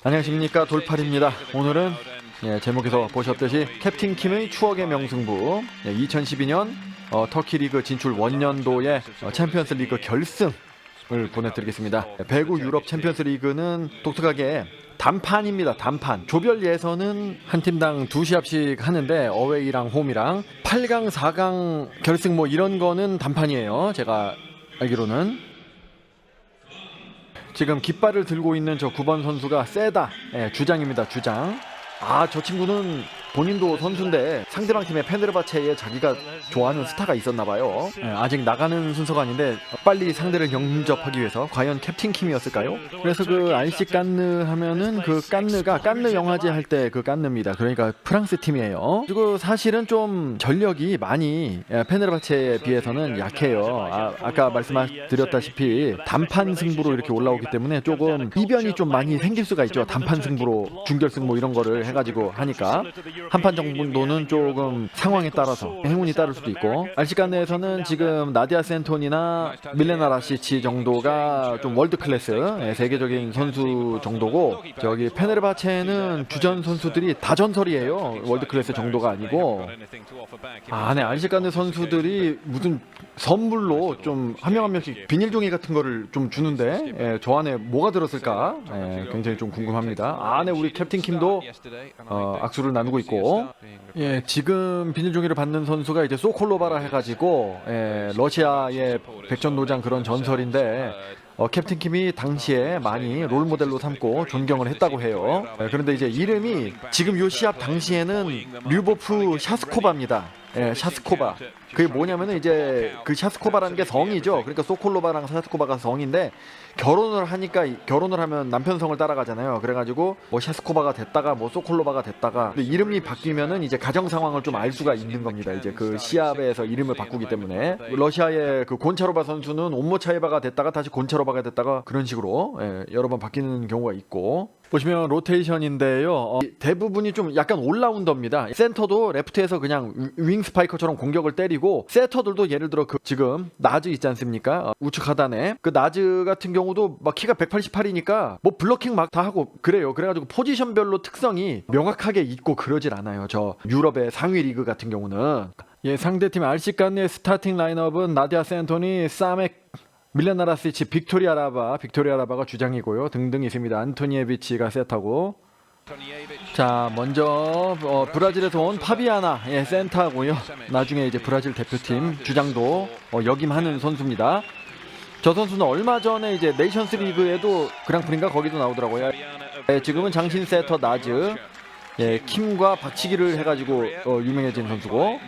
안녕하십니까, 돌팔입니다. 오늘은 제목에서 보셨듯이 캡틴 킴의 추억의 명승부 2012년 터키 리그 진출 원년도의 챔피언스 리그 결승을 보내드리겠습니다. 배구 유럽 챔피언스 리그는 독특하게 단판입니다. 단판. 조별 예선은 한 팀당 2시합씩 하는데 어웨이랑 홈이랑 8강, 4강 결승 뭐 이런 거는 단판이에요. 제가 알기로는. 지금 깃발을 들고 있는 저 9번 선수가 세다 주장입니다. 주장. 저 친구는 본인도 선수인데 상대방 팀의 페네르바체에 자기가 좋아하는 스타가 있었나봐요. 아직 나가는 순서가 아닌데 빨리 상대를 영접하기 위해서 과연 캡틴 킴이었을까요? 그래서 그 알시 깐느 하면은 그 깐느가 깐느 영화제 할 때 그 깐느입니다. 그러니까 프랑스 팀이에요. 그리고 사실은 좀 전력이 많이 페네르바체에 비해서는 약해요. 아까 말씀드렸다시피 단판 승부로 이렇게 올라오기 때문에 조금 이변이 좀 많이 생길 수가 있죠. 단판 승부로 준결승 뭐 이런 거를 해가지고 하니까 한 판 정도는 조금 상황에 따라서 행운이 따를 수도 있고, 알시간네에서는 지금 나디아 센톤이나 밀레나 라시치 정도가 좀 월드 클래스 세계적인 선수 정도고, 저기 페네르바체는 주전 선수들이 다 전설이에요. 월드 클래스 정도가 아니고. 알시간네 선수들이 무슨 선물로 좀 한 명 한 명씩 비닐 종이 같은 거를 좀 주는데 저 안에 뭐가 들었을까 굉장히 좀 궁금합니다. 우리 캡틴 킴도 악수를 나누고 있고, 지금 비닐 종이를 받는 선수가 이제 소콜로바라 해가지고 러시아의 백전노장 그런 전설인데 캡틴 킴이 당시에 많이 롤 모델로 삼고 존경을 했다고 해요. 그런데 이제 이름이 지금 요 시합 당시에는 류보프 샤스코바입니다. 샤스코바. 그게 뭐냐면은 이제 그 샤스코바라는 게 성이죠. 그러니까 소콜로바랑 샤스코바가 성인데 결혼을 하면 남편 성을 따라가잖아요. 그래가지고 뭐 샤스코바가 됐다가 뭐 소콜로바가 됐다가, 근데 이름이 바뀌면은 이제 가정 상황을 좀 알 수가 있는 겁니다. 이제 그 시합에서 이름을 바꾸기 때문에. 러시아의 그 곤차로바 선수는 옴모차에바가 됐다가 다시 곤차로바가 됐다가 그런 식으로 여러 번 바뀌는 경우가 있고. 보시면 로테이션인데요. 대부분이 좀 약간 올라운더입니다. 센터도 레프트에서 그냥 윙 스파이커처럼 공격을 때리고, 세터들도 예를 들어 지금 나즈 있지 않습니까? 우측 하단에 그 나즈 같은 경우도 막 키가 188이니까 뭐 블로킹 막 다 하고 그래요. 그래가지고 포지션별로 특성이 명확하게 있고 그러질 않아요. 저 유럽의 상위 리그 같은 경우는. 상대팀 알시간네의 스타팅 라인업은 나디아 센토니, 사멕, 밀레나 라시치, 빅토리아라바가 주장이고요. 등등 있습니다. 안토니에비치가 세타고. 자, 먼저 브라질에서 온 파비아나 센터고요. 나중에 이제 브라질 대표팀 주장도 역임하는 선수입니다. 저 선수는 얼마 전에 이제 네이션스 리그에도 그랑프리인가 거기도 나오더라고요. 지금은 장신 세터 나즈, 킴과 박치기를 해가지고 유명해진 선수고,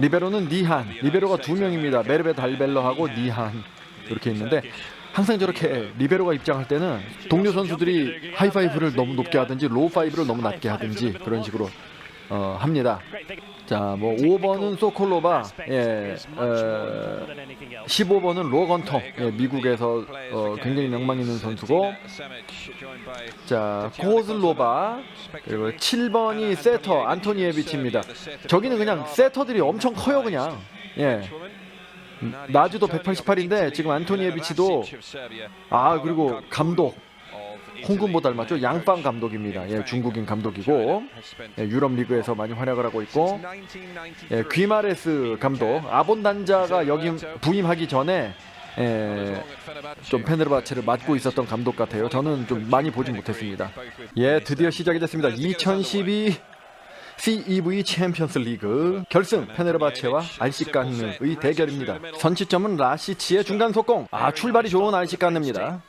리베로는 니한. 리베로가 2명입니다. 메르베 달벨러하고 니한 이렇게 있는데, 항상 저렇게 리베로가 입장할 때는 동료 선수들이 하이파이브를 너무 높게 하든지 로우파이브를 너무 낮게 하든지 그런 식으로 합니다. 자, 뭐 5번은 소콜로바, 15번은 로건통, 미국에서 굉장히 명망 있는 선수고, 자, 코슬로바, 그리고 7번이 세터 안토니에비치입니다. 저기는 그냥 세터들이 엄청 커요. 그냥 나즈도 188인데 지금 안토니에비치도, 그리고 감독 홍금보 닮았죠. 양빵 감독입니다. 중국인 감독이고, 유럽 리그에서 많이 활약을 하고 있고, 귀마레스 감독, 아본단자가 부임하기 전에 좀 페네르바체를 맡고 있었던 감독 같아요. 저는 좀 많이 보진 못했습니다. 드디어 시작이 됐습니다. 2012 CEV 챔피언스 리그 결승, 페네르바체와 알시간느의 대결입니다. 선취점은 라시치의 중간 속공. 출발이 좋은 알시간느입니다.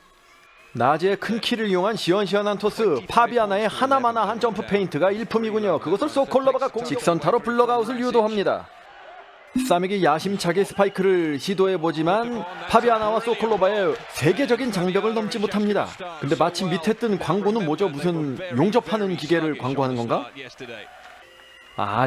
나즈의 큰 키를 이용한 시원시원한 토스, 파비아나의 하나마나한 점프 페인트가 일품이군요. 그것을 소콜로바가 직선타로 블럭아웃을 유도합니다. 사멕이 야심차게 스파이크를 시도해보지만 파비아나와 소콜로바의 세계적인 장벽을 넘지 못합니다. 근데 마침 밑에 뜬 광고는 뭐죠? 무슨 용접하는 기계를 광고하는 건가?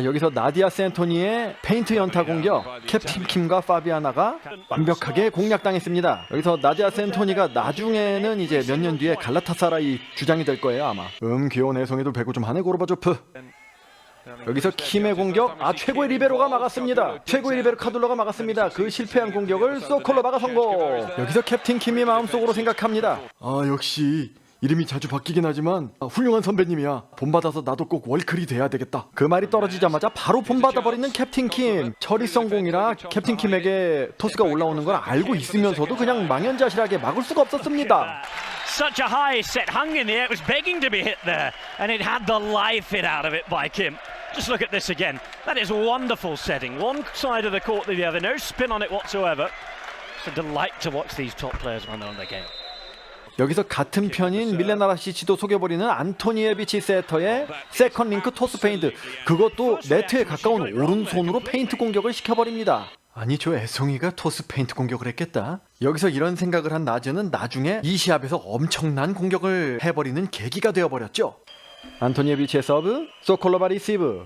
여기서 나디아 센토니의 페인트 연타 공격, 캡틴 킴과 파비아나가 완벽하게 공략당했습니다. 여기서 나디아 센토니가 나중에는 이제 몇 년 뒤에 갈라타사라이 주장이 될 거예요, 아마. 귀여운 애송이도 배구 좀 하네, 고르바조프. 여기서 킴의 공격, 최고의 리베로가 막았습니다. 최고의 리베로 카둘러가 막았습니다. 그 실패한 공격을 소콜로바가 성공. 여기서 캡틴 킴이 마음속으로 생각합니다. 역시 이름이 자주 바뀌긴 하지만 훌륭한 선배님이야. 본받아서 나도 꼭 월클이 돼야 되겠다. 그 말이 떨어지자마자 바로 본받아버리는 캡틴 킴. 처리 성공이라 캡틴 킴에게 토스가 올라오는 걸 알고 있으면서도 그냥 망연자실하게 막을 수가 없었습니다. Such a high set, hung in the air, it was begging to be hit there, and it had the life hit out of it by Kim. Just look at this again. That is wonderful setting. One side of the court to the other, no spin on it whatsoever. It's a delight to watch these top players when they're on their game. 여기서 같은 편인 밀레나라시치도 속여버리는 안토니에비치 세터의 세컨 링크 토스 페인트. 그것도 네트에 가까운 오른손으로 페인트 공격을 시켜버립니다. 아니 저 애송이가 토스 페인트 공격을 했겠다. 여기서 이런 생각을 한 나즈는 나중에 이 시합에서 엄청난 공격을 해버리는 계기가 되어버렸죠. 안토니에비치의 서브, 소콜로바 리시브.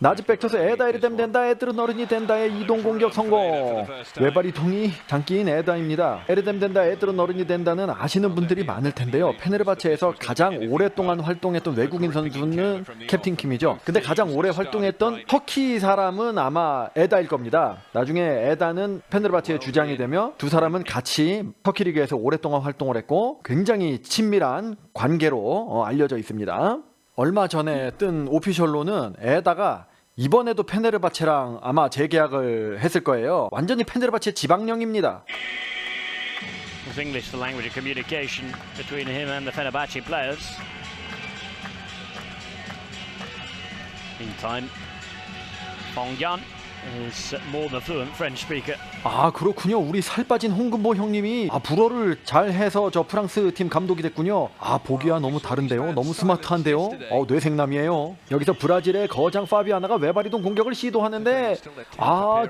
나즈 백토스 에다 에르뎀 된다 에드른 어른이 된다의 이동 공격 성공. 외발 이동이 장기인 에다입니다. 에르뎀 된다 에드른 어른이 된다는 아시는 분들이 많을 텐데요. 페네르바체에서 가장 오랫동안 활동했던 외국인 선수는 캡틴 킴이죠. 근데 가장 오래 활동했던 터키 사람은 아마 에다일 겁니다. 나중에 에다는 페네르바체의 주장이 되며 두 사람은 같이 터키 리그에서 오랫동안 활동을 했고 굉장히 친밀한 관계로 알려져 있습니다. 얼마 전에 뜬 오피셜로는 에다가 이번에도 페네르바체랑 아마 재계약을 했을 거예요. 완전히 페네르바체 지방령입니다. It's English the language of communication between him and the Fenerbahce players. Meantime, Bongyan is more than a fluent French speaker. 아 그렇군요. 우리 살 빠진 홍금보 형님이 불어를 잘해서 저 프랑스 팀 감독이 됐군요. 보기와 너무 다른데요. 너무 스마트한데요. 뇌생남이에요. 여기서 브라질의 거장 파비아나가 외발이동 공격을 시도하는데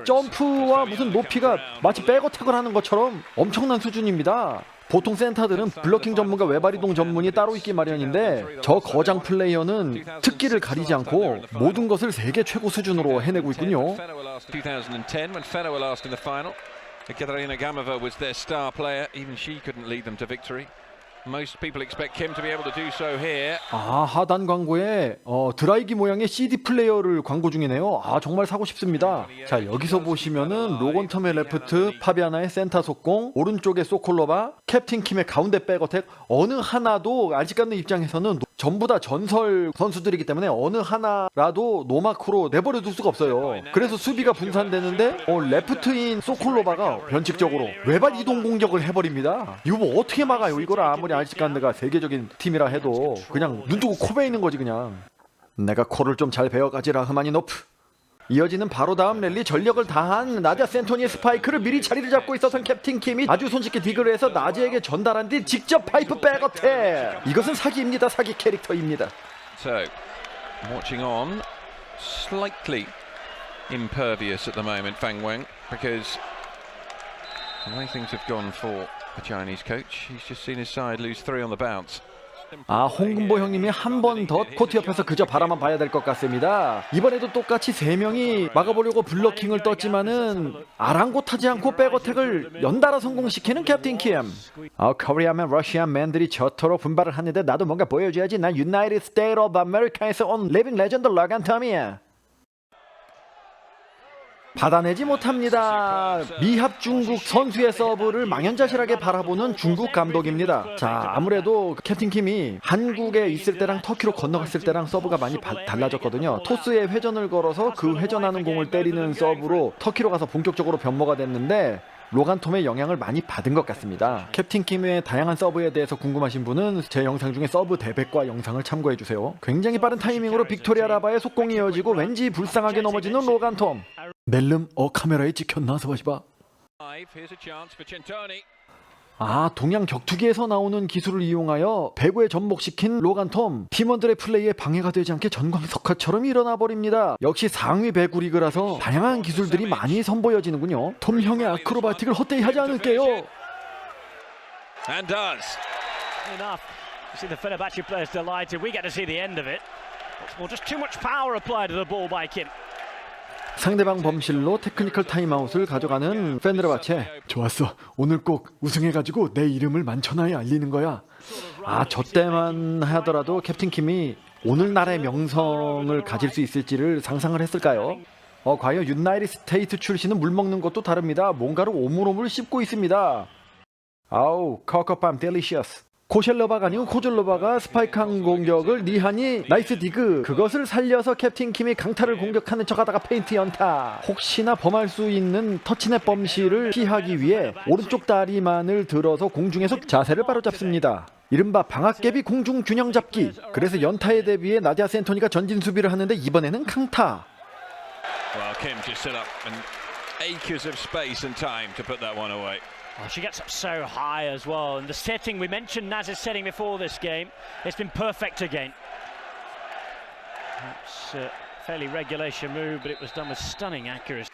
점프와 무슨 높이가 마치 백어택을 하는 것처럼 엄청난 수준입니다. 보통 센터들은 블로킹 전문과 외발이동 전문이 따로 있기 마련인데 저 거장 플레이어는 특기를 가리지 않고 모든 것을 세계 최고 수준으로 해내고 있군요. 2010 when Federer were last in the final. Katarina Gamova was their star player. Even she couldn't lead them to victory. Most people expect Kim to be able to do so here. 하단 광고에 드라이기 모양의 CD 플레이어를 광고 중이네요. 정말 사고 싶습니다. 자 여기서 보시면은 로건텀의 레프트, 파비아나의 센터 속공, 오른쪽에 소콜로바, 캡틴 킴의 가운데 백어택. 어느 하나도 아직까지 입장에서는 전부 다 전설 선수들이기 때문에 어느 하나라도 노마크로 내버려 둘 수가 없어요. 그래서 수비가 분산되는데 레프트인 소콜로바가 변칙적으로 외발 이동 공격을 해버립니다. 이거 뭐 어떻게 막아요? 이걸 아무리 아이스간드가 세계적인 팀이라 해도 그냥 눈 뜨고 코 베이는 거지 그냥. 내가 코를 좀 잘 베어가지라 흐마니노프. 이어지는 바로 다음 랠리 전력을 다한 나디아 센토니의 스파이크를 미리 자리를 잡고 있었던 캡틴 킴이 아주 손쉽게 디그를 해서 나즈에게 전달한 뒤 직접 파이프 백어택. 이것은 사기입니다. 사기 캐릭터입니다. So, watching on, slightly impervious at the moment, Fang Wang, because the way things have gone for the Chinese coach, he's just seen his side lose 3 on the bounce. 홍금보 형님이 한 번 더 코트 옆에서 그저 바라만 봐야 될 것 같습니다. 이번에도 똑같이 3명이 막아보려고 블러킹을 떴지만은 아랑곳하지 않고 백어택을 연달아 성공시키는 캡틴 킴. 코리아맨 러시아맨들이 저토록 분발을 하는데 나도 뭔가 보여줘야지. 난 유나이티드 스테이트 오브 아메리카에서 온 리빙 레전드 러간 텀이야. 받아내지 못합니다. 미합 중국 선수의 서브를 망연자실하게 바라보는 중국 감독입니다. 자, 아무래도 캡틴 킴이 한국에 있을 때랑 터키로 건너갔을 때랑 서브가 많이 달라졌거든요. 토스에 회전을 걸어서 그 회전하는 공을 때리는 서브로 터키로 가서 본격적으로 변모가 됐는데 로간톰의 영향을 많이 받은 것 같습니다. 캡틴 킴의 다양한 서브에 대해서 궁금하신 분은 제 영상 중에 서브 대백과 영상을 참고해주세요. 굉장히 빠른 타이밍으로 빅토리아 라바의 속공이 이어지고 왠지 불쌍하게 넘어지는 로간톰. 멜름 카메라에 찍혔나 서바시바. 동양 격투기에서 나오는 기술을 이용하여 배구에 접목시킨 로간톰. 팀원들의 플레이에 방해가 되지 않게 전광석화처럼 일어나 버립니다. 역시 상위 배구 리그라서 다양한 기술들이 많이 선보여지는군요. 톰 형의 아크로바틱을 헛되이 하지 않을게요. And does. Enough. You see the Fenerbahce players delighted. We get to see the end of it. Well, just too much power applied to the ball by Kim. 상대방 범실로 테크니컬 타임아웃을 가져가는 페네르바체. 좋았어. 오늘 꼭 우승해가지고 내 이름을 만천하에 알리는 거야. 저 때만 하더라도 캡틴 킴이 오늘날의 명성을 가질 수 있을지를 상상을 했을까요? 과연 유나이티드 스테이트 출신은 물 먹는 것도 다릅니다. 뭔가를 오물오물 씹고 있습니다. 아우, 코코팜 델리셔스. 코셸러바가 아니고 코졸로바가 스파이크한 공격을 리한이 나이스 디그, 그것을 살려서 캡틴 킴이 강타를 공격하는 척하다가 페인트 연타. 혹시나 범할 수 있는 터치넷 범실을 피하기 위해 오른쪽 다리만을 들어서 공중에서 자세를 바로잡습니다. 이른바 방앗개비 공중 균형 잡기. 그래서 연타에 대비해 나디아 샌토니가 전진 수비를 하는데 이번에는 강타. Well, Kim just set up and acres of space and time to put that one away. Oh, she gets up so high as well, and the setting we mentioned Naz's setting before this game, it's been perfect again. It's a fairly regulation move, but it was done with stunning accuracy.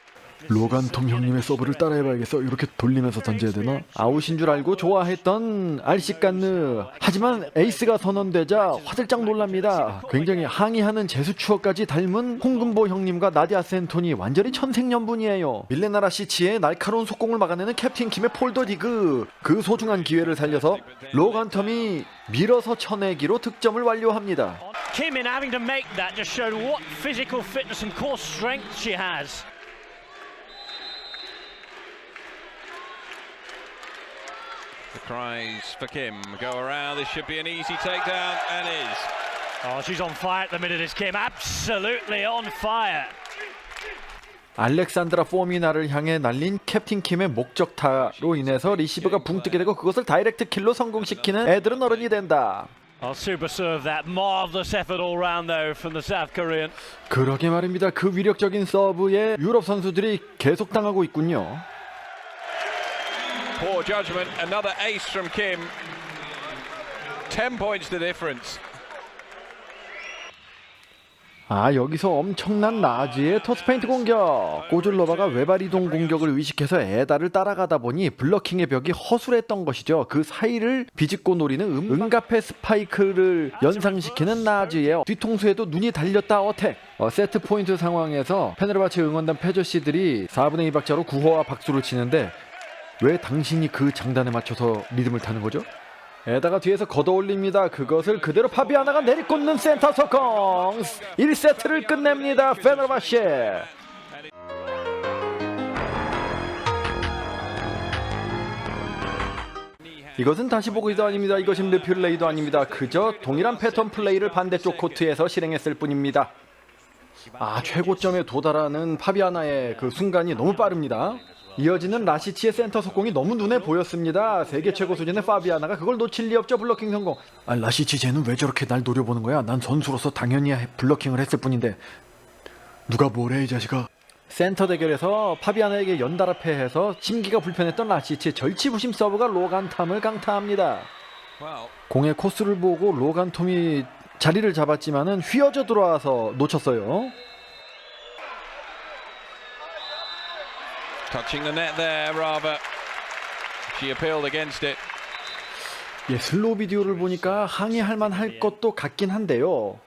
로간 톰 형님의 서브를 따라해봐야겠어. 이렇게 돌리면서 던져야 되나? 아웃인 줄 알고 좋아했던 알시간느. 하지만 에이스가 선언되자 화들짝 놀랍니다. 굉장히 항의하는 제수 추억까지 닮은 홍금보 형님과 나디아 샌토니, 완전히 천생연분이에요. 밀레나라 시치의 날카로운 속공을 막아내는 캡틴 킴의 폴더 디그. 그 소중한 기회를 살려서 로간 톰이 밀어서 쳐내기로 득점을 완료합니다. Kim, in having to make that, just showed what physical fitness and core strength she has. The cries for Kim go around. This should be an easy takedown, and is. Oh, she's on fire at the minute, is Kim. Absolutely on fire. 알렉산드라 포미나를 향해 날린 캡틴 킴의 목적타로 인해서 리시브가 붕 뜨게 되고 그것을 다이렉트 킬로 성공시키는 애들은 어른이 된다. I'll super serve that. Marvelous effort all round though from the South Korean. 그러게 말입니다. 그 위력적인 서브에 유럽 선수들이 계속 당하고 있군요. Poor judgment. Another ace from Kim. 10 points the difference. 아, 여기서 엄청난 나지의 토스페인트 공격. 꼬졸로바가 외발 이동 공격을 의식해서 에다를 따라가다 보니 블러킹의 벽이 허술했던 것이죠. 그 사이를 비집고 노리는 은가페 스파이크를 연상시키는 나지의 뒤통수에도 눈이 달렸다 어택. 세트 포인트 상황에서 페네르바체 응원단 페저씨들이 4분의 2 박자로 구호와 박수를 치는데 왜 당신이 그 장단에 맞춰서 리듬을 타는 거죠? 에다가 뒤에서 걷어올립니다. 그것을 그대로 파비아나가 내리꽂는 센터 속공. 1세트를 끝냅니다. 페네르바체. 이것은 다시 보기도 아닙니다. 이것은 리플레이도 아닙니다. 그저 동일한 패턴 플레이를 반대쪽 코트에서 실행했을 뿐입니다. 아, 최고점에 도달하는 파비아나의 그 순간이 너무 빠릅니다. 이어지는 라시치의 센터 속공이 너무 눈에 보였습니다. 세계 최고 수준의 파비아나가 그걸 놓칠 리 없죠. 블러킹 성공. 아, 라시치 쟤는 왜 저렇게 날 노려보는 거야? 난 선수로서 당연히 블러킹을 했을 뿐인데 누가 뭐래 이 자식아. 센터 대결에서 파비아나에게 연달아 패해서 심기가 불편했던 라시치, 절치부심 서브가 로간 탐을 강타합니다. 공의 코스를 보고 로간 톰이 자리를 잡았지만은 휘어져 들어와서 놓쳤어요. Touching the net there, rather. She appealed against it. 예, 슬로우 비디오를 보니까 항의할 만할 것도 같긴 한데요.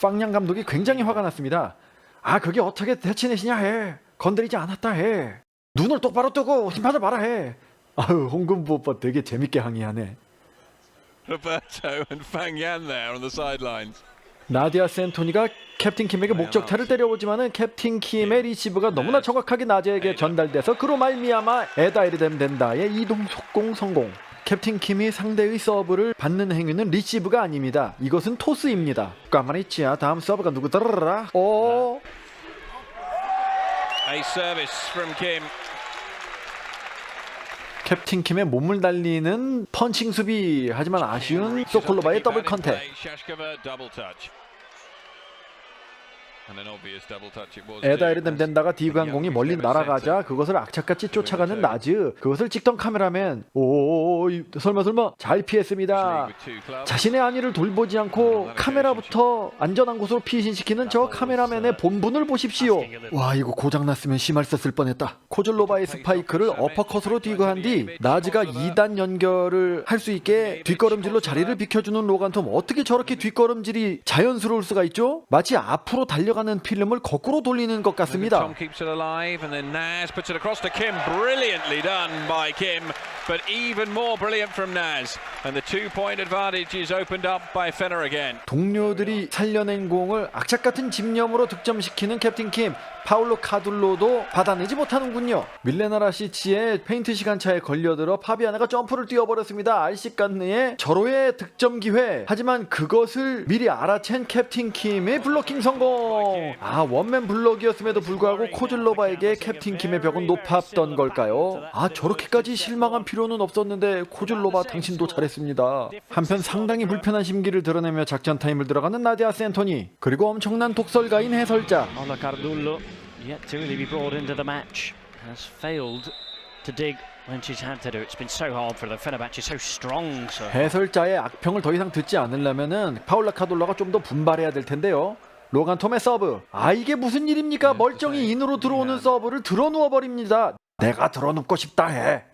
팡냥 감독이 굉장히 화가 났습니다. 아, 그게 어떻게 대치넷이냐 해. 건드리지 않았다 해. 눈을 똑바로 뜨고 심판을 봐라 해. 아유, 홍금보 오빠 되게 재밌게 항의하네. Roberto and Fang Yan there on the sidelines. 나디아 샌토니가 캡틴 킴에게 목적타를 때려오지만은 캡틴 킴의 리시브가 너무나 정확하게 나지에게 전달돼서 그로 말미암아 에다이르뎀 덴다의 이동 속공 성공. 캡틴 킴이 상대의 서브를 받는 행위는 리시브가 아닙니다. 이것은 토스입니다. 가만히 있지야. 다음 서브가 누구더라? 오. A service from Kim. 캡틴 킴의 몸을 달리는 펀칭 수비. 하지만 아쉬운 소콜로바의 더블 컨택. Shashkova double touch. And an obvious double touch it was. 에다이르뎀 덴다가 디그한 공이 멀리 날아가자 그것을 악착같이 쫓아가는 나즈. 그것을 찍던 카메라맨. 오, 설마 잘 피했습니다. 자신의 안위를 돌보지 않고 카메라부터 안전한 곳으로 피신시키는 저 카메라맨의 본분을 보십시오. 와, 이거 고장났으면 심할셌을 뻔했다. 코졸로바의 스파이크를 어퍼컷으로 디그한 뒤 나즈가 2단 연결을 할 수 있게 뒷걸음질로 자리를 비켜주는 로간톰. 어떻게 저렇게 뒷걸음질이 자연스러울 수가 있죠? 마치 앞으로 달려가는 필름을 거꾸로 돌리는 것 같습니다. Tom keeps it alive and then Naz puts it across to Kim. Brilliantly done by Kim but even more brilliant from Naz. And the 2-point advantage is opened up by Fenner again. 동료들이 살려낸 공을 악착 같은 집념으로 득점시키는 캡틴 킴. 파울로 카둘로도 받아내지 못하는군요. 밀레나 라시치의 페인트 시간차에 걸려들어 파비아나가 점프를 뛰어버렸습니다. 알시간느의 절호의 득점 기회. 하지만 그것을 미리 알아챈 캡틴 킴의 블로킹 성공. 원맨 블록이었음에도 불구하고 코즐로바에게 캡틴 킴의 벽은 높았던 걸까요? 저렇게까지 실망한 필요는 없었는데 코즐로바 당신도 잘했습니다. 한편 상당히 불편한 심기를 드러내며 작전 타임을 들어가는 나디아 센토니, 그리고 엄청난 독설가인 해설자. Paula Cardullo, yet to really be brought into the match, has failed to dig when she's had to do. It's been so hard for the Fenerbahce, so strong. So. 해설자의 악평을 더 이상 듣지 않으려면은 파울라 카돌라가 좀 더 분발해야 될 텐데요. 로간 톰의 서브. 이게 무슨 일입니까? 멀쩡히 인으로 들어오는 서브를 들어누워 버립니다. 내가 들어눕고 싶다 해.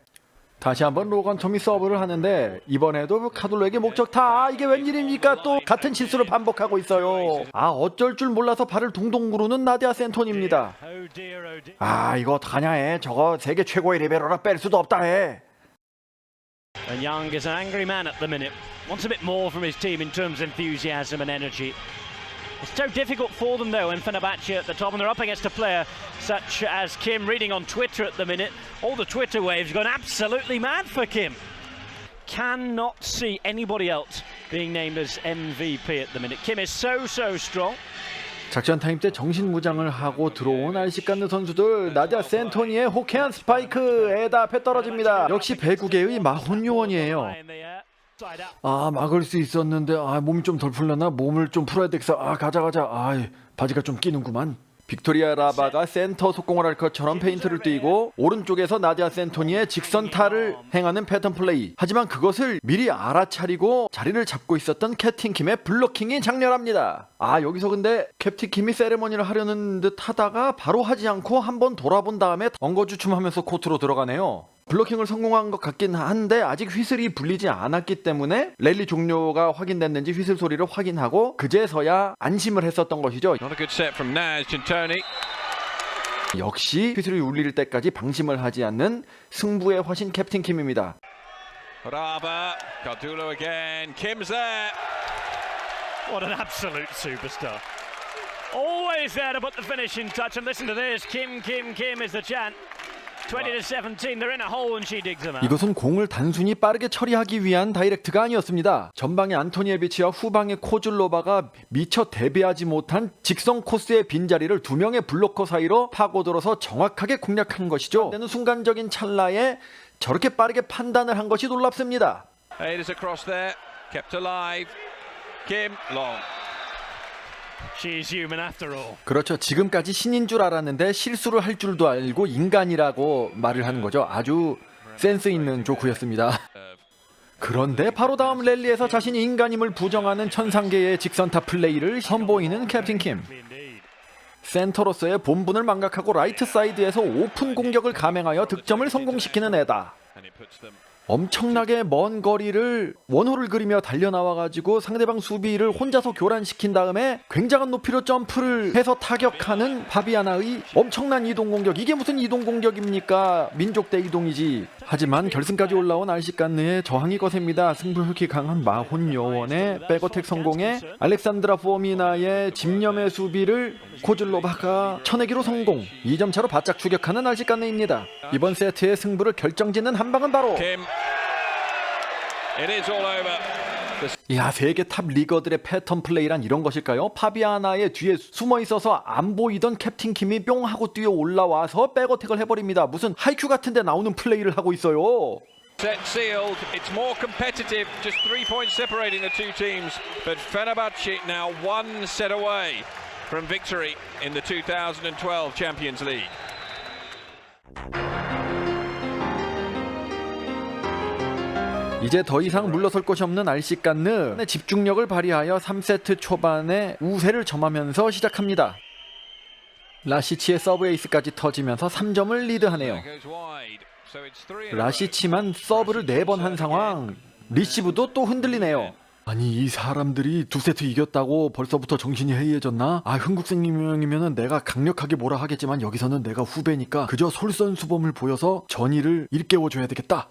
다시 한번 로건 톰이 서브를 하는데 이번에도 카돌로에게 목적타. 이게 웬일입니까? 또 같은 실수를 반복하고 있어요. 어쩔 줄 몰라서 발을 동동 구르는 나디아 센톤입니다. 이거 어떡하냐 해. 저거 세계 최고의 리베로라 뺄 수도 없다 해. And Young is an angry man at the minute. Wants a bit more from his team in terms of enthusiasm and energy. It's so difficult for them though in Fenerbahce at the top, and they're up against a player such as Kim. Reading on Twitter at the minute, all the Twitter waves gone absolutely mad for Kim. Cannot see anybody else being named as MVP at the minute. Kim is so strong. 작전 타임 때 정신무장을 하고 들어온 알시간느 선수들. 나디아 센토니의 호쾌한 스파이크에다 앞에 떨어집니다. 역시 배구계의 마혼 요원이에요. 막을 수 있었는데 몸이 좀 덜 풀렸나? 몸을 좀 풀어야 되겠어. 가자. 바지가 좀 끼는구만. 빅토리아 라바가 센터 속공을 할 것처럼 페인트를 띄고 오른쪽에서 나디아 센토니의 직선타를 행하는 패턴 플레이. 하지만 그것을 미리 알아차리고 자리를 잡고 있었던 캡틴 킴의 블로킹이 장렬합니다. 여기서 근데 캡틴 킴이 세레머니를 하려는 듯 하다가 바로 하지 않고 한번 돌아본 다음에 엉거주춤하면서 코트로 들어가네요. 블로킹을 성공한 것 같긴 한데 아직 휘슬이 불리지 않았기 때문에 랠리 종료가 확인됐는지 휘슬 소리를 확인하고 그제서야 안심을 했었던 것이죠. Not a good set from Naz Gintoni. 역시 휘슬이 울릴 때까지 방심을 하지 않는 승부의 화신 캡틴 킴입니다. Raba, Cardullo again. Kim's there. What an absolute superstar. Always there to put the finishing touch, and listen to this. Kim is the chant. 20-17, they're in a hole and she digs them out. 이것은 공을 단순히 빠르게 처리하기 위한 다이렉트가 아니었습니다. 전방의 안토니에비치와 후방의 코즐로바가 미처 대비하지 못한 직선 코스의 빈자리를 두 명의 블로커 사이로 파고들어서 정확하게 공략한 것이죠. 때는 순간적인 찰나에 저렇게 빠르게 판단을 한 것이 놀랍습니다. It is across there, kept alive. Kim long. She's human after all. 그렇죠. 지금까지 신인 줄 알았는데 실수를 할 줄도 알고 인간이라고 말을 하는 거죠. 아주 센스 있는 조크였습니다. 그런데 바로 다음 랠리에서 자신이 인간임을 부정하는 천상계의 직선타 플레이를 선보이는 캡틴 킴. 센터로서의 본분을 망각하고 라이트 사이드에서 오픈 공격을 감행하여 득점을 성공시키는 애다. 엄청나게 먼 거리를 원호를 그리며 달려나와가지고 상대방 수비를 혼자서 교란시킨 다음에 굉장한 높이로 점프를 해서 타격하는 파비아나의 엄청난 이동 공격. 이게 무슨 이동 공격입니까? 민족 대 이동이지. 하지만 결승까지 올라온 알시간느의 저항이 거셉니다. 승부욕이 강한 마혼 여원의 백어택 성공에 알렉산드라 포미나의 집념의 수비를 코즐로바가 쳐내기로 성공. 2점 차로 바짝 추격하는 알시간느입니다. 이번 세트의 승부를 결정짓는 한 방은 바로 It is all over. 세계 탑 리거들의 패턴 플레이란 이런 것일까요? 파비아나의 뒤에 숨어 있어서 안 보이던 캡틴 킴이 뿅 하고 뛰어 올라와서 백어택을 해버립니다. 무슨 하이큐 같은 데 나오는 플레이를 하고 있어요. Set sealed. It's more competitive. Just 3 points separating the two teams. But Fenerbahce now one set away from victory in the 2012 Champions League. 이제 더 이상 물러설 곳이 없는 알시간느. 집중력을 발휘하여 3세트 초반에 우세를 점하면서 시작합니다. 라시치의 서브 에이스까지 터지면서 3점을 리드하네요. 라시치만 서브를 4번 한 상황. 리시브도 또 흔들리네요. 아니 이 사람들이 2세트 이겼다고 벌써부터 정신이 해이해졌나? 흥국생명이면 내가 강력하게 뭐라 하겠지만 여기서는 내가 후배니까 그저 솔선수범을 보여서 전의를 일깨워줘야 되겠다.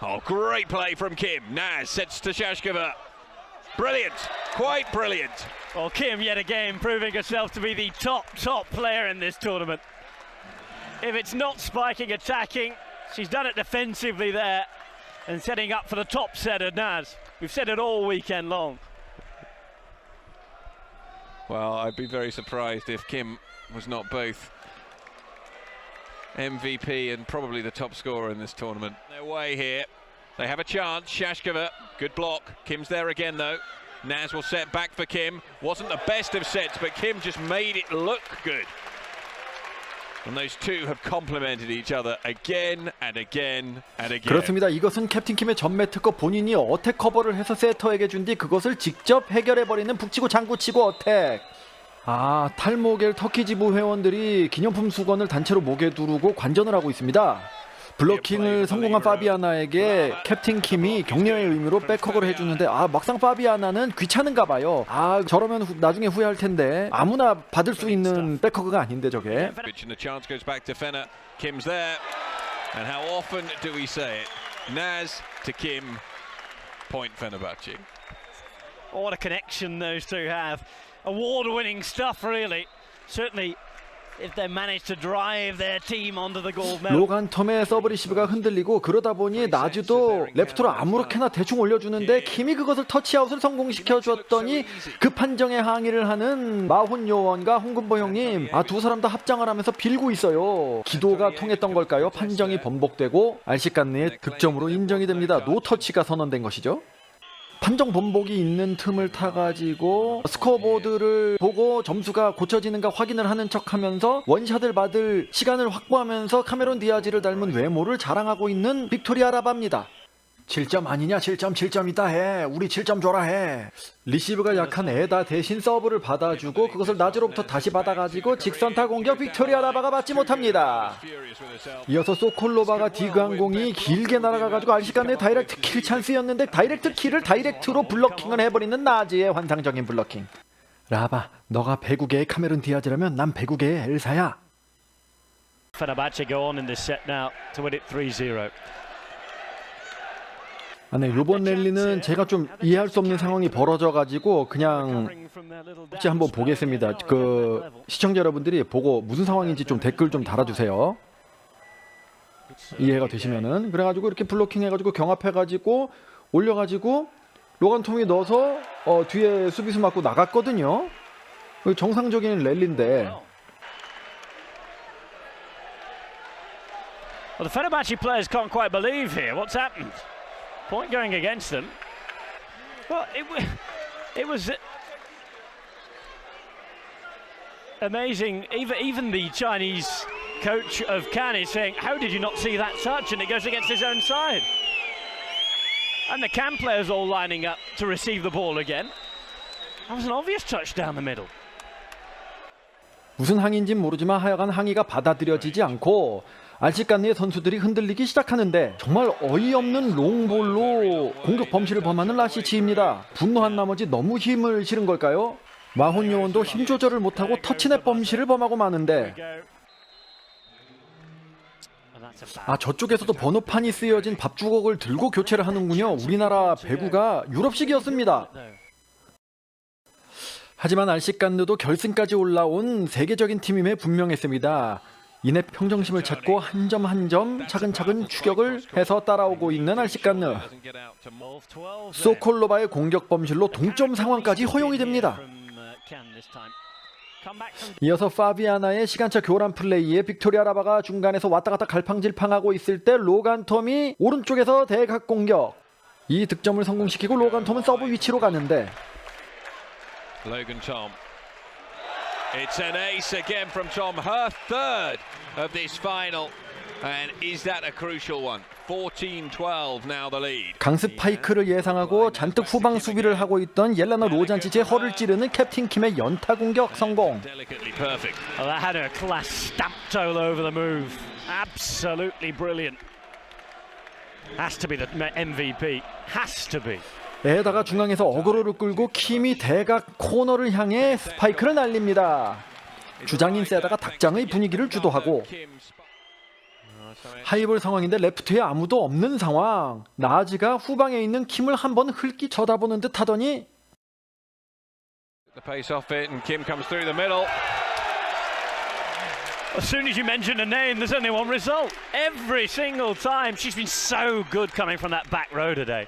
Oh, great play from Kim. Naz sets to Shashkova. Brilliant, quite brilliant. Well, Kim yet again proving herself to be the top player in this tournament. If it's not spiking, attacking, she's done it defensively there and setting up for the top setter, Naz. We've said it all weekend long. Well, I'd be very surprised if Kim was not both MVP and probably the top scorer in this tournament. Their way here. They have a chance. Shashkova, good block. Kim's there again though. Naz will set back for Kim. Wasn't the best of sets, but Kim just made it look good. And those two have complemented each other again and again and again. 그렇습니다. 이것은 캡틴 킴의 전매 특허 본인이 어택 커버를 해서 세터에게 준 뒤 그것을 직접 해결해버리는 북치고 장구치고 어택. 아, 탈모겔 터키 지부 회원들이 기념품 수건을 단체로 목에 두르고 관전을 하고 있습니다. 블로킹을 성공한 파비아나에게 캡틴 킴이 격려의 의미로 백허그를 해주는데 아, 막상 파비아나는 귀찮은가 봐요. 아, 저러면 나중에 후회할 텐데 아무나 받을 수 있는 백허그가 아닌데 저게. The chance goes back to Fenner. Kim's there. And how often do we say it? Naz to Kim. Point Fenerbahce. What a connection those two have. Award-winning stuff, really. Certainly, if they manage to drive their team onto the gold medal. 로간 텀의 서브 리시브가 흔들리고 그러다 보니 나즈도 레프트로 아무렇게나 대충 올려주는데 킴이 그것을 터치아웃을 성공시켜 줬더니 그 판정에 항의를 하는 마혼 요원과 홍금보 형님, 아, 두 사람 다 합장을 하면서 빌고 있어요. 기도가 통했던 걸까요? 판정이 번복되고 알시간느의 득점으로 인정이 됩니다. 노터치가 선언된 것이죠. 판정 번복이 있는 틈을 타가지고 스코어보드를 보고 점수가 고쳐지는가 확인을 하는 척하면서 원샷을 받을 시간을 확보하면서 카메론 디아즈를 닮은 외모를 자랑하고 있는 빅토리아 라바입니다. 7점 아니냐? 7점이다 해. 우리 7점 줘라 해. 리시브가 약한 에다 대신 서브를 받아주고 그것을 나즈로부터 다시 받아가지고 직선타 공격 빅토리아 라바가 받지 못합니다. 이어서 소콜로바가 디그항공이 길게 날아가가지고 알시간의 다이렉트 킬 찬스였는데 다이렉트 킬을 다이렉트로 블러킹을 해버리는 나즈의 환상적인 블러킹. 라바, 너가 배구계의 카메론 디아즈라면 난 배구계의 엘사야. Fenerbahce go on in this set now to win it 3-0. 아, 네, 요번 랠리는 제가 좀 이해할 수 없는 상황이 벌어져가지고 그냥 혹시 한번 보겠습니다. 그 시청자 여러분들이 보고 무슨 상황인지 좀 댓글 좀 달아주세요. 이해가 되시면은. 그래가지고 이렇게 블로킹 해가지고 경합해가지고 올려가지고 로간 톰이 넣어서 뒤에 수비수 맞고 나갔거든요. 정상적인 랠리인데. Well, the Fenerbahce players can't quite believe here what's happened. Point going against them. Well, it was amazing. Even the Chinese coach of Cannes is saying, "How did you not see that touch?" And it goes against his own side. And the Cannes players all lining up to receive the ball again. That was an obvious touch down the middle. 무슨 항의인지는 모르지만 하여간 항의가 받아들여지지 않고 알시간느의 선수들이 흔들리기 시작하는데 정말 어이없는 롱볼로 공격 범실을 범하는 라시치입니다. 분노한 나머지 너무 힘을 실은 걸까요? 마혼 요원도 힘 조절을 못하고 터치넷 범실을 범하고 마는데 아, 저쪽에서도 번호판이 쓰여진 밥주걱을 들고 교체를 하는군요. 우리나라 배구가 유럽식이었습니다. 하지만 알시간느도 결승까지 올라온 세계적인 팀임에 분명했습니다. 이내 평정심을 찾고 한 점 한 점 차근차근 추격을 해서 따라오고 있는 알시간느. 소콜로바의 공격 범실로 동점 상황까지 허용이 됩니다. 이어서 파비아나의 시간차 교란 플레이에 빅토리아 라바가 중간에서 왔다갔다 갈팡질팡하고 있을 때 로간 톰이 오른쪽에서 대각 공격. 이 득점을 성공시키고 로간 톰은 서브 위치로 가는데 Logan Tom. It's an ace again from Tom, her third of this final. And is that a crucial one? 14-12 now the lead. 강습 파이크를 예상하고 잔뜩 후방 수비를 하고 있던 옐라나 로잔치치의 허를 찌르는 캡틴 킴의 연타 공격 성공. Delicately perfect. Well, that had her class stamped all over the move. Absolutely brilliant. Has to be the MVP. Has to be. 에다가 중앙에서 어그로를 끌고 킴이 대각 코너를 향해 스파이크를 날립니다. 주장인 세다가 닭장의 분위기를 주도하고 하이볼 상황인데 레프트에 아무도 없는 상황. 나지가 후방에 있는 킴을 한번 흘끼 쳐다보는 듯 하더니 The pace off it, and Kim comes through the middle. As soon as you mention a name, there's only one result. Every single time. She's been so good coming from that back row today.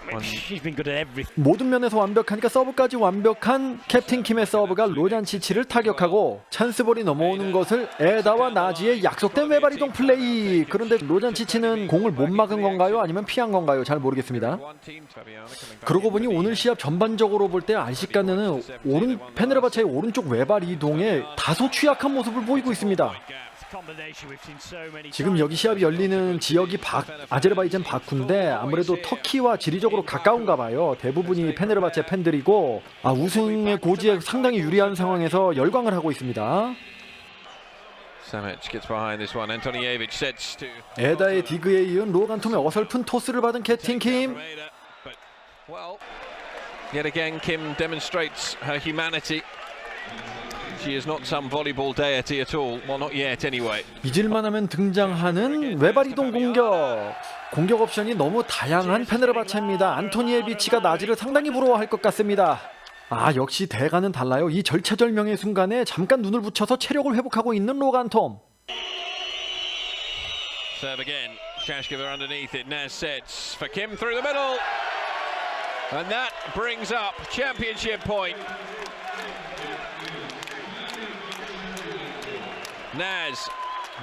I mean, she's been good at everything. 모든 면에서 완벽하니까 서브까지 완벽한 캡틴 킴의 서브가 로잔치치를 타격하고 찬스볼이 넘어오는 것을 에다와 나지의 약속된 외발 이동 플레이. 그런데 로잔치치는 공을 못 막은 건가요? 아니면 피한 건가요? 잘 모르겠습니다. 그러고 보니 오늘 시합 전반적으로 볼 때 알시카느는 페네르바체의 오른쪽 외발 이동에 다소 취약한 모습을 보이고 있습니다. 지금 여기 시합이 열리는 지역이 아제르바이잔 바쿠인데 아무래도 터키와 지리적으로 가까운가 봐요. 대부분이 페네르바체 팬들이고 우승의 고지에 상당히 유리한 상황에서 열광을 하고 있습니다. 에다의 디그에 이은 로간톰의 어설픈 토스를 받은 캡틴 킴. Yet again, Kim demonstrates her humanity. She is not some volleyball deity at all. Well, not yet anyway. 잊을만 하면 등장하는 외발 이동 공격. 공격 옵션이 너무 다양한 페네르바체입니다. 안토니에비치가 나지를 상당히 부러워할 것 같습니다. 역시 대가는 달라요. 이 절체절명의 순간에 잠깐 눈을 붙여서 체력을 회복하고 있는 로간톰. Serve again. Shashkova underneath it. Naz sets for Kim through the middle. And that brings up championship point. Naz,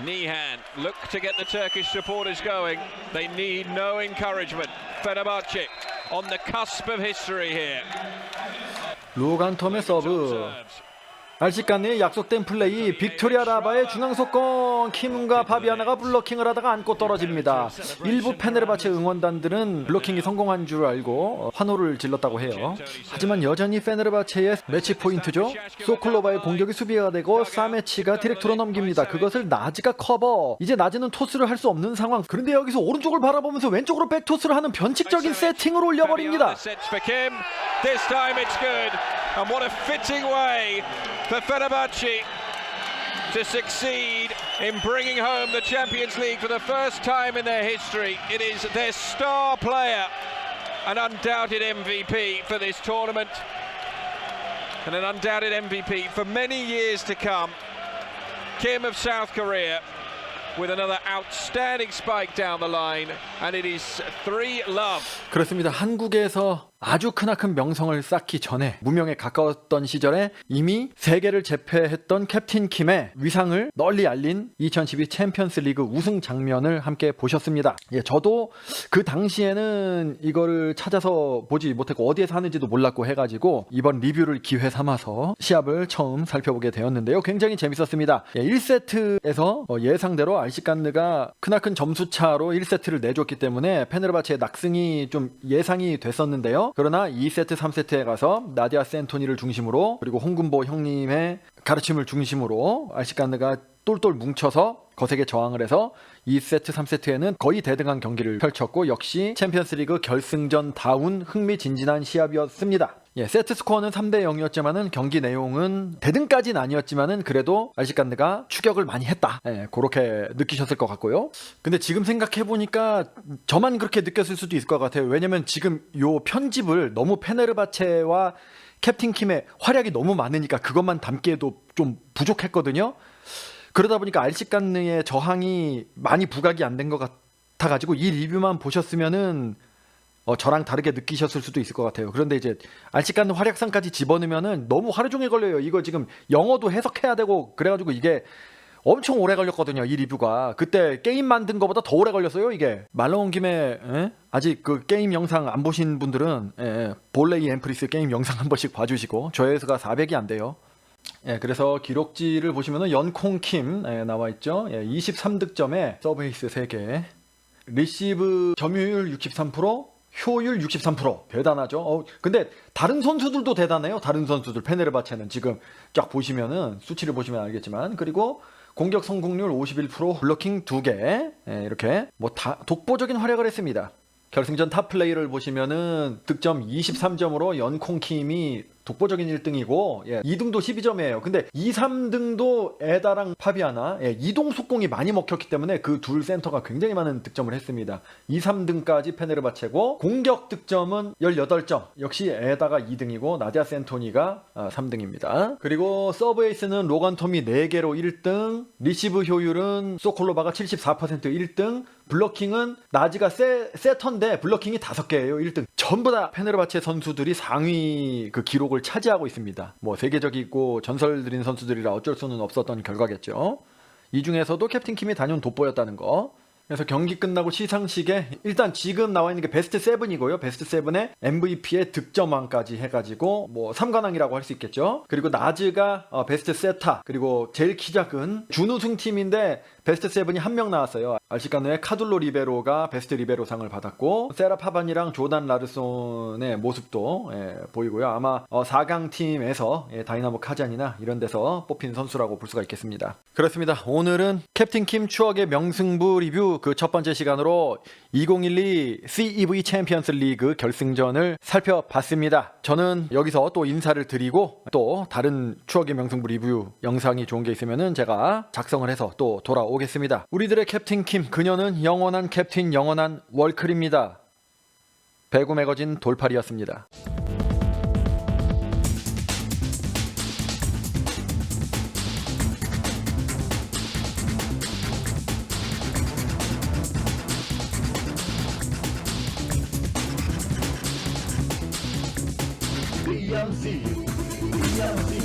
Nihan look to get the Turkish supporters going. They need no encouragement. Fenerbahce on the cusp of history here. 로간톰의 서브. 알시카느의 약속된 플레이. 빅토리아 라바의 중앙 속공. 킴과 바비아나가 블로킹을 하다가 안고 떨어집니다. 일부 페네르바체 응원단들은 블로킹이 성공한 줄 알고 환호를 질렀다고 해요. 하지만 여전히 페네르바체의 매치 포인트죠. 소콜로바의 공격이 수비가 되고 사메치가 디렉트로 넘깁니다. 그것을 나지가 커버. 이제 나지는 토스를 할 수 없는 상황. 그런데 여기서 오른쪽을 바라보면서 왼쪽으로 백토스를 하는 변칙적인 세팅을 올려버립니다. This time it's good. And what a fitting way for Fenerbahce to succeed in bringing home the Champions League for the first time in their history. It is their star player, an undoubted MVP for this tournament, and an undoubted MVP for many years to come. Kim of South Korea with another outstanding spike down the line, and it is 3-love. 그렇습니다. 한국에서 아주 크나큰 명성을 쌓기 전에 무명에 가까웠던 시절에 이미 세계를 제패했던 캡틴 킴의 위상을 널리 알린 2012 챔피언스 리그 우승 장면을 함께 보셨습니다. 저도 그 당시에는 이거를 찾아서 보지 못했고 어디에서 하는지도 몰랐고 해가지고 이번 리뷰를 기회 삼아서 시합을 처음 살펴보게 되었는데요. 굉장히 재밌었습니다. 1세트에서 예상대로 알시칸느가 크나큰 점수차로 1세트를 내줬기 때문에 페네르바체의 낙승이 좀 예상이 됐었는데요. 그러나 2세트, 3세트에 가서 나디아 센토니를 중심으로 그리고 홍금보 형님의 가르침을 중심으로 알시칸느가 똘똘 뭉쳐서 거세게 저항을 해서 2세트, 3세트에는 거의 대등한 경기를 펼쳤고 역시 챔피언스리그 결승전다운 흥미진진한 시합이었습니다. 세트 스코어는 3대 0이었지만은 경기 내용은 대등까지는 아니었지만은 그래도 알시칸느가 추격을 많이 했다. 그렇게 느끼셨을 것 같고요. 근데 지금 생각해 보니까 저만 그렇게 느꼈을 수도 있을 것 같아요. 왜냐면 지금 요 편집을 너무 페네르바체와 캡틴 킴의 활약이 너무 많으니까 그것만 담기에도 좀 부족했거든요. 그러다 보니까 알시칸느의 저항이 많이 부각이 안 된 것 같아가지고 이 리뷰만 보셨으면은 저랑 다르게 느끼셨을 수도 있을 것 같아요. 그런데 이제 알시칸느 활약상까지 집어넣으면은 너무 하루 종일 걸려요. 이거 지금 영어도 해석해야 되고 그래가지고 이게 엄청 오래 걸렸거든요. 이 리뷰가 그때 게임 만든 거보다 더 오래 걸렸어요. 이게 말 나온 김에 아직 그 게임 영상 안 보신 분들은 볼레이 앰프리스 게임 영상 한 번씩 봐주시고 조회수가 400이 안 돼요. 그래서 기록지를 보시면은 연콩킴 나와 있죠. 23득점에 서브에이스 3개, 리시브 점유율 63%, 효율 63%. 대단하죠. 근데 다른 선수들도 대단해요. 다른 선수들 페네르바체는 지금 쫙 보시면은 수치를 보시면 알겠지만 그리고 공격 성공률 51%, 블로킹 2개 이렇게 뭐 다 독보적인 활약을 했습니다. 결승전 탑 플레이를 보시면은 득점 23점으로 연콩킴이 독보적인 1등이고 2등도 12점이에요. 근데 2, 3등도 에다랑 파비아나 이동 속공이 많이 먹혔기 때문에 그 둘 센터가 굉장히 많은 득점을 했습니다. 2, 3등까지 페네르바체고 공격 득점은 18점. 역시 에다가 2등이고 나디아 센토니가 3등입니다. 그리고 서브 에이스는 로건 톰이 4개로 1등, 리시브 효율은 소콜로바가 74% 1등, 블러킹은 나지가 세터인데 블러킹이 5개예요. 1등. 전부 다 페네르바체 선수들이 상위 그 기록을 차지하고 있습니다. 뭐 세계적이고 전설 들인 선수들이라 어쩔 수는 없었던 결과겠죠. 이 중에서도 캡틴 킴이 단연 돋보였다는 거. 그래서 경기 끝나고 시상식에 일단 지금 나와 있는 게 베스트 7이고요. 베스트 7에 MVP의 득점왕까지 해가지고 뭐 3관왕이라고 할 수 있겠죠. 그리고 나즈가 베스트 세타, 그리고 제일 키 작은 준우승 팀인데 베스트 7이 한 명 나왔어요. 알시카노의 카둘로 리베로가 베스트 리베로상을 받았고 세라 파반이랑 조단 라르손의 모습도 보이고요. 아마 4강 팀에서 다이나모 카잔이나 이런 데서 뽑힌 선수라고 볼 수가 있겠습니다. 그렇습니다. 오늘은 캡틴 킴 추억의 명승부 리뷰 그 첫 번째 시간으로 2012 CEV 챔피언스 리그 결승전을 살펴봤습니다. 저는 여기서 또 인사를 드리고 또 다른 추억의 명승부 리뷰 영상이 좋은 게 있으면은 제가 작성을 해서 또 돌아오겠습니다. 우리들의 캡틴 킴, 그녀는 영원한 캡틴, 영원한 월클입니다. 배구 매거진 돌팔이었습니다. Beyonce, Beyonce.